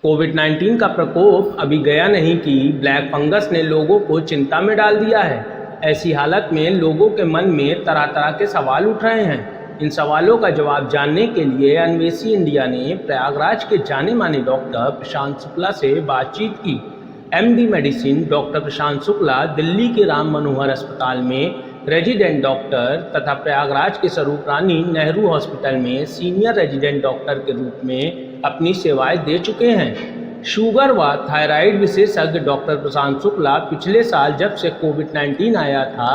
कोविड-19 का प्रकोप अभी गया नहीं कि ब्लैक फंगस ने लोगों को चिंता में डाल दिया है। ऐसी हालत में लोगों के मन में तरह-तरह के सवाल उठ रहे हैं। इन सवालों का जवाब जानने के लिए अन्वेषी इंडिया ने प्रयागराज के जाने-माने डॉक्टर प्रशांत शुक्ला से बातचीत की। एमडी मेडिसिन डॉक्टर प्रशांत शुक्ला दिल्ली के राम मनोहर अस्पताल में रेजिडेंट डॉक्टर तथा प्रयागराज के स्वरूप रानी नेहरू हॉस्पिटल में सीनियर रेजिडेंट डॉक्टर के रूप में अपनी सेवाएं दे चुके हैं। शुगर व थायराइड विशेषज्ञ डॉक्टर प्रशांत शुक्ला पिछले साल जब से कोविड-19 आया था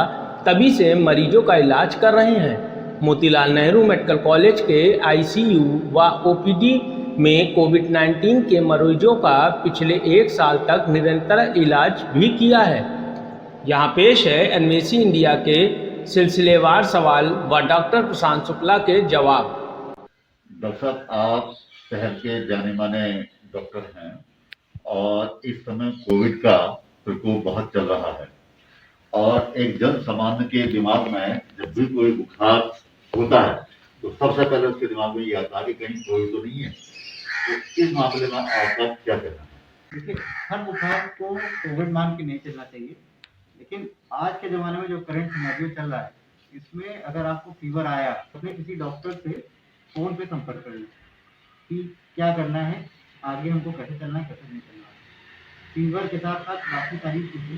तभी से मरीजों का इलाज कर रहे हैं। मोतीलाल नेहरू मेडिकल कॉलेज के आईसीयू व ओपीडी में कोविड-19 के मरीजों का पिछले 1 साल तक निरंतर इलाज भी किया है। यहाँ पेश है अन्वेषी इंडिया के सिलसिलेवार सवाल व डॉक्टर प्रशांत शुक्ला के जवाब। डॉक्टर साहब, आप शहर के जाने माने डॉक्टर हैं और इस समय कोविड का प्रकोप बहुत चल रहा है और एक जन सामान्य के दिमाग में जब भी कोई बुखार होता है तो सबसे पहले उसके दिमाग में ये आता है कि कहीं कोविड तो नहीं है। तो इस मामले में आपका क्या कहना है? देखिए, हर बुखार को कोविड मान के नहीं चलना चाहिए, लेकिन आज के ज़माने में जो करंट सिनेरियो चल रहा है, इसमें अगर आपको फीवर आया तो अपने किसी डॉक्टर से फ़ोन पे संपर्क करिए कि क्या करना है, आगे हमको कैसे चलना है, कैसे नहीं चलना है। फीवर के साथ साथ बाकी सारी चीज़ें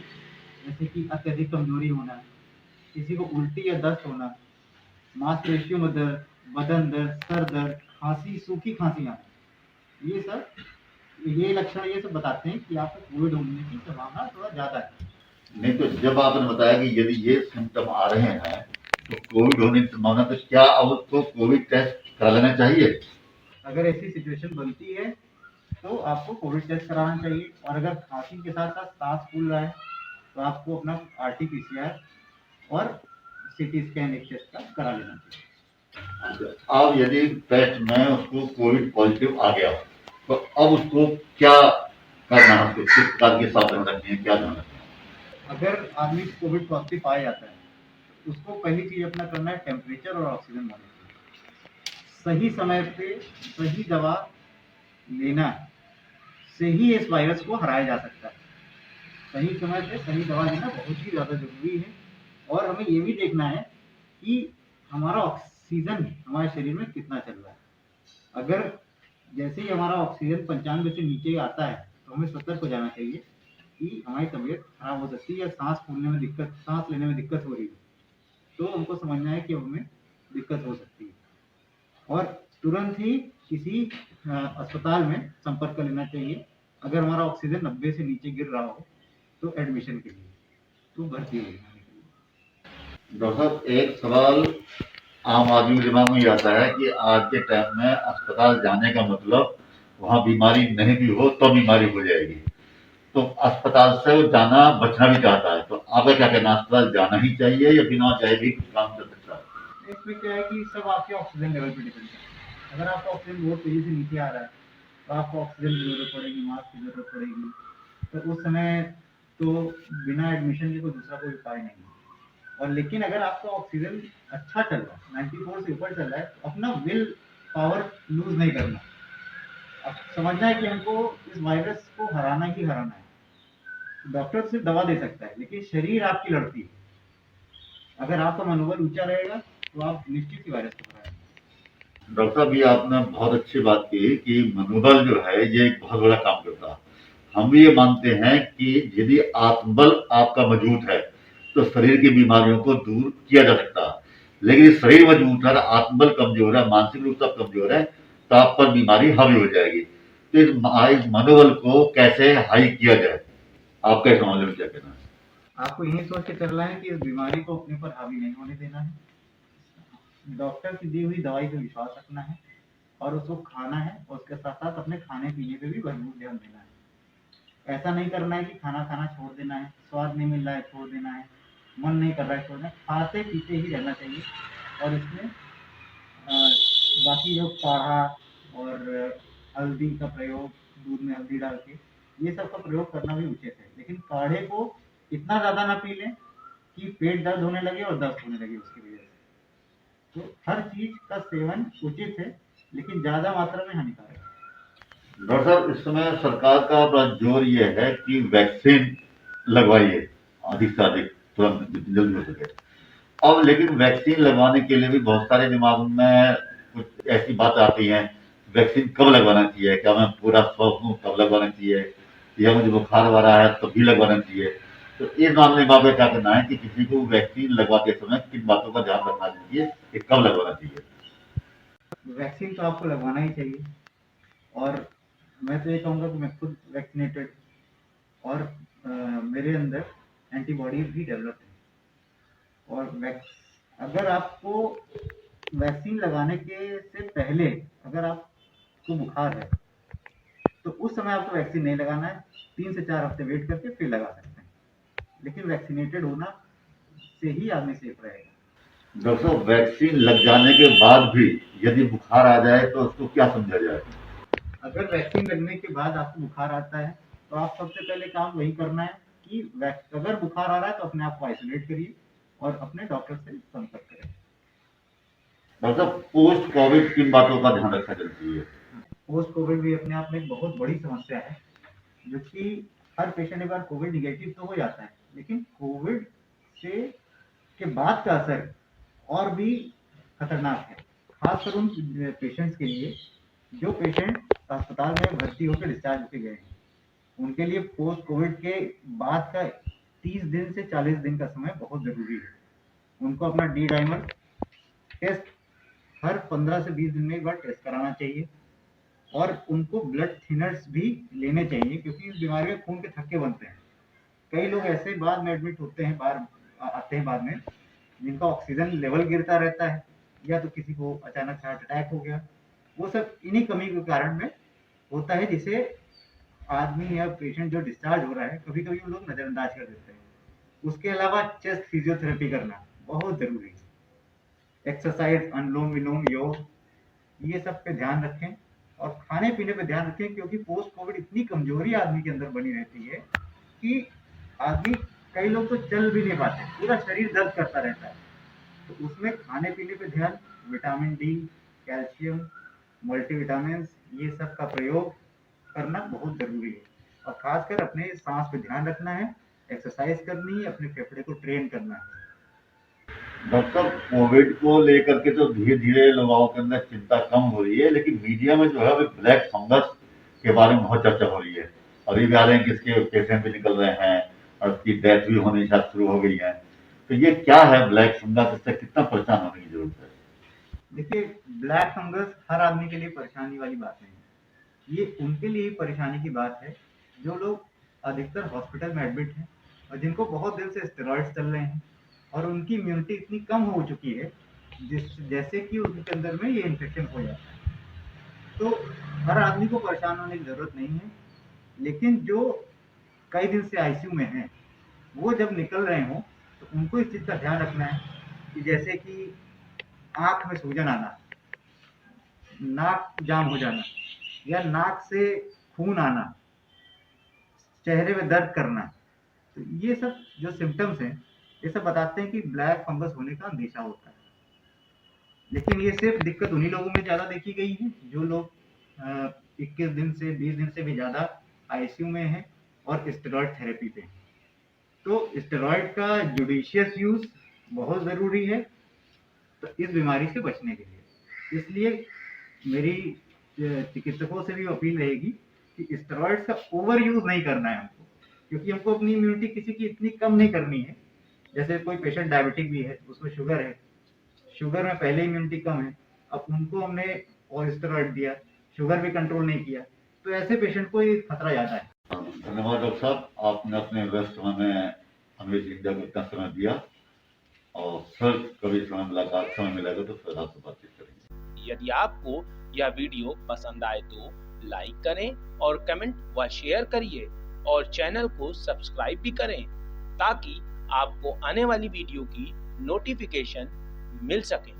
जैसे कि अत्यधिक कमजोरी होना, किसी को उल्टी या दस्त होना, मांसपेशियों में दर्द, बदन दर्द, सर दर्द, खांसी, सूखी खांसी आना, ये लक्षण ये सब बताते हैं कि आपको कोविड होने की संभावना थोड़ा ज़्यादा है। नहीं तो जब आपने बताया कि यदि ये सिम्टम आ रहे हैं तो कोविड होने की संभावना, तो क्या अब उसको कोविड टेस्ट करा लेना चाहिए? अगर ऐसी सिचुएशन बनती है तो आपको कोविड टेस्ट कराना चाहिए, और अगर खांसी के साथ साथ सांस फूल रहा है तो आपको अपना आरटी-पीसीआर और सीटी स्कैन एक टेस्ट का करा लेना चाहिए। अब यदि टेस्ट में उसको कोविड पॉजिटिव आ गया तो अब उसको क्या करना है, उसको किस प्रकार की सावधानी रखनी है, क्या ध्यान रखना है? अगर आदमी कोविड पॉजिटिव पाया जाता है तो उसको पहली चीज अपना करना है टेम्परेचर और ऑक्सीजन मॉनिटरिंग। सही समय पे सही दवा लेना से ही इस वायरस को हराया जा सकता है। सही समय पे सही दवा लेना बहुत ही ज़्यादा जरूरी है, और हमें ये भी देखना है कि हमारा ऑक्सीजन हमारे शरीर में कितना चल रहा है। अगर जैसे ही हमारा ऑक्सीजन 95 से नीचे आता है तो हमें सतर्क हो जाना चाहिए कि हमारी तबीयत खराब हो सकती है या सांस लेने में दिक्कत हो रही है, तो हमको समझना है कि हमें दिक्कत हो सकती है और तुरंत ही किसी अस्पताल में संपर्क कर लेना चाहिए। अगर हमारा ऑक्सीजन 90 से नीचे गिर रहा हो तो एडमिशन के लिए, तो भर्ती हो जाने के लिए। डॉक्टर साहब, एक सवाल आम आदमी के दिमाग में ये आता है कि आज के टाइम में अस्पताल जाने का मतलब वहाँ बीमारी नहीं भी हो तो बीमारी हो जाएगी, तो अस्पताल से जाना बचना भी चाहता है, तो आपका क्या कहना है, अस्पताल जाना ही चाहिए या बिना जाए भी कुछ काम चल सकता है? इसमें क्या है कि सब आपके ऑक्सीजन लेवल पे डिपेंड है। अगर आपका ऑक्सीजन बहुत तेजी से नीचे आ रहा है तो आपको ऑक्सीजन की जरूरत पड़ेगी, मास्क की जरूरत पड़ेगी, तो उस समय तो बिना एडमिशन के कोई दूसरा कोई उपाय नहीं है। और लेकिन अगर आपका ऑक्सीजन अच्छा चल रहा है, 94 से ऊपर चल रहा है, तो अपना विल पावर लूज नहीं करना। अब समझना है कि हमको इस वायरस को हराना ही हराना है। डॉक्टर सिर्फ दवा दे सकता है, लेकिन शरीर आपकी लड़ती है। अगर आपका मनोबल ऊंचा रहेगा तो आप निश्चित ही वायरस को हराएंगे। डॉक्टर साहब, ये आपने बहुत अच्छी बात की कि मनोबल जो है ये एक बहुत बड़ा काम करता है। हम भी ये मानते हैं कि यदि आत्मबल आपका मजबूत है तो शरीर की बीमारियों को दूर किया जा सकता है, लेकिन शरीर मजबूत है, आत्मबल कमजोर है, मानसिक रूप से कमजोर है, तो आप पर बीमारी हावी हो जाएगी। तो इस मनोबल को कैसे हाई किया जाए, आपका इस मामले में क्या कहना है? आपको यही सोच के चलना है कि इस बीमारी को अपने पर हावी नहीं होने देना है। डॉक्टर की दी हुई दवाई पे विश्वास रखना है और उसको खाना है, और उसके साथ साथ अपने खाने पीने पे भी भरपूर ध्यान देना है। ऐसा नहीं करना है कि खाना खाना छोड़ देना है, स्वाद नहीं मिल रहा है छोड़ देना है, मन नहीं कर रहा है छोड़ना है। खाते पीते ही रहना चाहिए, और इसमें बाकी जो काढ़ा और हल्दी का प्रयोग, दूध में हल्दी डाल के, ये सब का प्रयोग करना भी उचित है। लेकिन काढ़े को इतना ज़्यादा ना पी लें कि पेट दर्द होने लगे और दस्त होने लगे उसकी वजह से। तो हर चीज़ का सेवन उचित है, लेकिन ज़्यादा मात्रा में हानिकारक है। डॉक्टर साहब, इस समय सरकार का बड़ा जोर ये है कि वैक्सीन लगवाइए अधिक से अधिक, तुरंत जितनी जल्दी हो सके। अब लेकिन वैक्सीन लगवाने के लिए भी बहुत सारे दिमाग में कुछ ऐसी बात आती है, वैक्सीन कब लगवाना चाहिए, क्या मैं पूरा स्वस्थ हूँ तब लगवाना चाहिए, या मुझे बुखार आ रहा है तब भी लगवाना चाहिए। तो इस मामले में आपका क्या कहना है कि किसी को वैक्सीन लगवाते समय किन बातों का ध्यान रखना चाहिए कि कब लगवाना चाहिए? वैक्सीन तो आपको लगवाना ही चाहिए, और मैं तो ये कहूँगा कि मैं खुद वैक्सीनेटेड, और मेरे अंदर एंटीबॉडीज भी डेवलप है। और अगर आपको वैक्सीन लगाने के से पहले अगर आपको बुखार है तो उस समय आपको वैक्सीन नहीं लगाना है, 3 से 4 हफ्ते वेट करके फिर लगा सकते हैं, लेकिन वैक्सीनेटेड होना से ही आदमी सेफ रहेगा। डॉक्टर साहब, वैक्सीन लग जाने के बाद भी यदि बुखार आ जाए तो उसको क्या समझा जाए? अगर वैक्सीन लगने के बाद आपको बुखार आता है तो आप सबसे पहले काम वही करना है कि अगर बुखार आ रहा है तो अपने आप को आइसोलेट करिए और अपने डॉक्टर से संपर्क करें। डॉक्टर साहब, पोस्ट कोविड किन बातों का ध्यान रखना चाहिए? पोस्ट कोविड भी अपने आप में एक बहुत बड़ी समस्या है, जो कि हर पेशेंट एक बार कोविड निगेटिव तो हो जाता है, लेकिन कोविड से के बाद का असर और भी खतरनाक है, खासकर उन पेशेंट्स के लिए जो पेशेंट अस्पताल में भर्ती होकर डिस्चार्ज होके गए हैं। उनके लिए पोस्ट कोविड के बाद का 30 दिन से 40 दिन का समय बहुत जरूरी है। उनको अपना डी डाइमर टेस्ट हर 15 से 20 दिन में एक बार टेस्ट कराना चाहिए, और उनको ब्लड थिनर्स भी लेने चाहिए, क्योंकि इस बीमारी में खून के थक्के बनते हैं। कई लोग ऐसे बाद में एडमिट होते हैं, बाहर आते हैं बाद में, जिनका ऑक्सीजन लेवल गिरता रहता है, या तो किसी को अचानक हार्ट अटैक हो गया। वो सब इन्हीं कमी के कारण में होता है, जिसे आदमी या पेशेंट जो डिस्चार्ज हो रहा है कभी कभी वो लोग नजरअंदाज कर देते हैं। उसके अलावा चेस्ट फिजियोथेरेपी करना बहुत जरूरी है, एक्सरसाइज, अनुलोम विलोम, योग, ये सब पे ध्यान रखें, और खाने पीने पे ध्यान रखें, क्योंकि पोस्ट कोविड इतनी कमजोरी आदमी के अंदर बनी रहती है कि आदमी, कई लोग तो चल भी नहीं पाते, पूरा शरीर दर्द करता रहता है। तो उसमें खाने पीने पे ध्यान, विटामिन डी, कैल्शियम, मल्टीविटामिन, ये सब का प्रयोग करना बहुत जरूरी है, और खासकर अपने सांस पे ध्यान रखना है, एक्सरसाइज करनी है, अपने फेफड़े को ट्रेन करना है। डॉक्टर, कोविड को लेकर के तो धीरे धीरे लोगों के अंदर चिंता कम हो रही है, लेकिन मीडिया में जो है वो ब्लैक फंगस के बारे में बहुत चर्चा हो रही है। अभी भी आ रहे हैं कि इसके पेशेंट भी निकल रहे हैं और उसकी डेथ भी होनी शायद शुरू हो गई है। तो ये क्या है ब्लैक फंगस, इससे कितना परेशान होने की जरूरत है? देखिए, ब्लैक फंगस हर आदमी के लिए परेशानी वाली बात नहीं है। ये उनके लिए परेशानी की बात है जो लोग अधिकतर हॉस्पिटल में एडमिट हैं, और जिनको बहुत दिन से स्टेरॉइड्स चल रहे हैं, और उनकी इम्यूनिटी इतनी कम हो चुकी है जैसे कि उनके अंदर में ये इन्फेक्शन हो जाता है। तो हर आदमी को परेशान होने की जरूरत नहीं है, लेकिन जो कई दिन से आईसीयू में हैं, वो जब निकल रहे हों तो उनको इस चीज़ का ध्यान रखना है कि जैसे कि आँख में सूजन आना, नाक जाम हो जाना, या नाक से खून आना, चेहरे में दर्द करना, तो ये सब जो सिम्टम्स हैं, ये सब बताते हैं कि ब्लैक फंगस होने का अंदेशा होता है। लेकिन ये सिर्फ दिक्कत उन्हीं लोगों में ज़्यादा देखी गई है जो लोग 21 दिन से 20 दिन से भी ज़्यादा आईसीयू में हैं और स्टेरॉइड थेरेपी पे हैं। तो स्टेरॉइड का जुडिशियस यूज बहुत ज़रूरी है तो इस बीमारी से बचने के लिए। इसलिए मेरी चिकित्सकों से भी अपील रहेगी कि स्टेरॉइड्स का ओवर यूज नहीं करना है हमको, क्योंकि हमको अपनी इम्यूनिटी किसी की इतनी कम नहीं करनी है। जैसे कोई पेशेंट डायबिटिक भी है, उसमें शुगर है, शुगर में पहले इम्यूनिटी कम है, अब उनको हमने और स्टेरॉइड दिया, शुगर भी कंट्रोल नहीं किया, तो ऐसे पेशेंट को ये खतरा ज़्यादा है। धन्यवाद डॉक्टर साहब, आपने अपने व्यस्त समय में हमें इंडिया को इतना समय दिया, और फिर कभी समय मिलेगा तो फिर आपसे बातचीत करेंगे। यदि आपको यह वीडियो पसंद आए तो लाइक करें और कमेंट व शेयर करिए, और चैनल को सब्सक्राइब भी करें ताकि आपको आने वाली वीडियो की नोटिफिकेशन मिल सके।